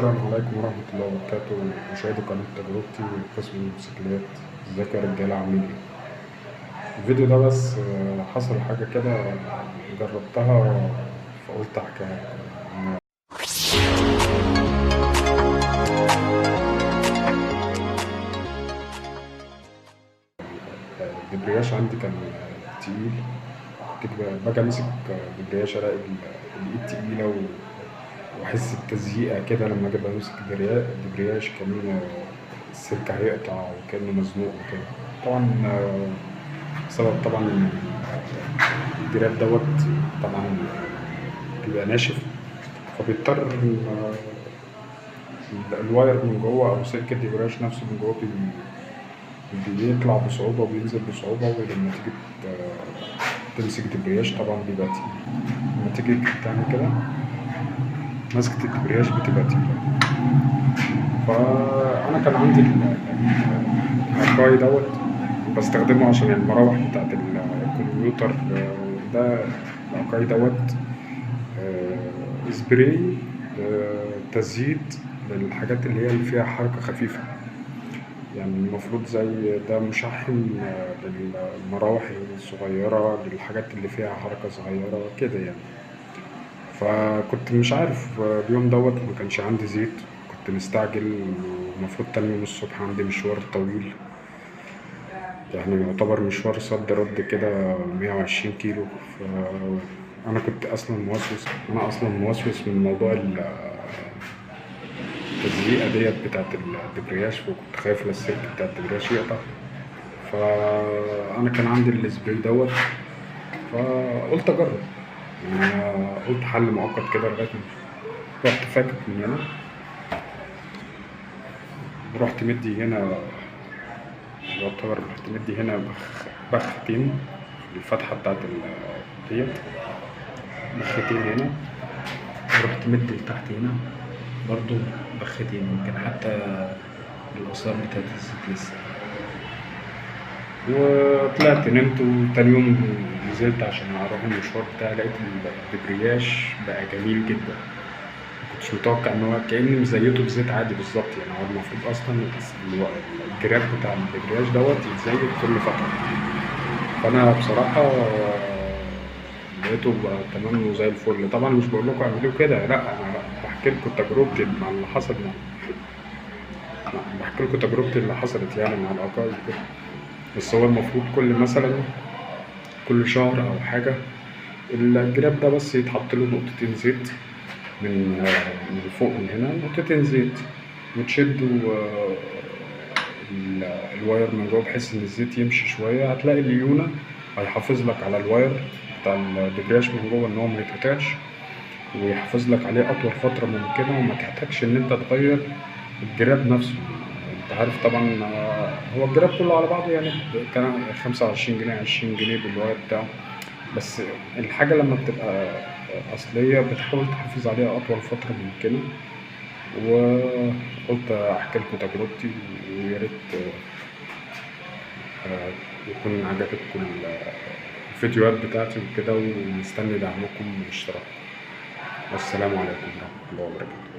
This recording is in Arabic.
السلام عليكم ورحمة الله وبركاته. مشاهدي قناة تجربتي قسم الموتوسيكلات. ازيكم يا رجالة، عاملين ايه؟ الفيديو ده بس حصل حاجة كده جربتها فقلت احكيها لكم. الدبرياج عندي كان تقيل. كنت باجي امسك الدبرياج الاقي الايد تقيلة واحس بتزييقة كده لما اجي بمسك الدبرياج كان السلك هيقطع وكأنه مزنوق وكده. طبعا بسبب طبعا الجراب دوت طبعا بيبقى ناشف، فبيضطر الواير من جوه او سلك الدبرياج نفسه من جوه بيطلع بصعوبة وبينزل بصعوبة، ولما تيجي تمسك دبرياج طبعا بيبقى تقيل. لما تيجي تعمل كده مسكة الدبرياج بتبقى تقيلة. فأنا كان عندي الأركاي دوت بستخدمه عشان المراوح بتاعت الكمبيوتر. ده الأركاي دوت سبراي تزييت للحاجات اللي فيها حركة خفيفة. يعني المفروض زي ده مشحن للمراوح الصغيرة، للحاجات اللي فيها حركة صغيرة كده يعني. فكنت مش عارف اليوم دوت ما كانش عندي زيت، كنت مستعجل والمفروض تاني يوم الصبح عندي مشوار طويل، يعني يعتبر مشوار صد رد كده 120 كيلو. فأنا كنت أصلا موسوس من موضوع التزييقة ديت بتاعت الدبرياج، وكنت خايف السلك بتاع الدبرياج يقطع. فأنا كان عندي السبراي دوت، فقلت أجرب. يعني قلت حل مؤقت كده لغاية ما رحت فاكك من هنا، رحت مدي هنا، يعتبر رحت مدي هنا بختين الفتحة بتاعت ديت، بختين هنا، ورحت مدي لتحت هنا برضو بختين. يمكن حتى الآثار بتاعت الزيت لسه. وطلعت نمت، وتاني يوم نزلت عشان أروح المشوار بتاعي، لقيت الدبرياج بقى جميل جدا. مكنتش متوقع إن هو كأني مزيته بزيت عادي بالظبط. يعني هو المفروض أصلا الجراب بتاع الدبرياج دوت يتزيت كل فترة. فأنا بصراحة لقيته بقى تمام وزي الفل. طبعا مش بقول لكم اعملوا كده، لا، أنا بحكي لكم تجربتي مع اللي حصل بحكي لكم تجربتي اللي حصلت يعني مع العقائد كده. بس هو المفروض كل شهر أو حاجة الجراب ده بس يتحط له نقطتين زيت من فوق، من هنا نقطتين زيت، وتشدوا الواير من جوه بحيث ان الزيت يمشي شويه. هتلاقي الليونه هيحافظ لك على الواير بتاع الدبرياج من جوه ان هو ما يتقطعش، ويحافظ لك عليه اطول فتره ممكنه، وما تحتاجش ان انت تغير الجراب نفسه. انت عارف طبعا هو الجراب كله على بعضه يعني كان 25 جنيه 20 جنيه بالواير بتاعه. بس الحاجه لما بتبقى أصلية بتحاول تحافظ عليها أطول فترة ممكنة. وقلت أحكي لكم تجربتي، ويا ريت يكون عجبتكم الفيديوهات بتاعتي وكده، ومستني دعمكم واشتراككم. والسلام عليكم ورحمة الله وبركاته.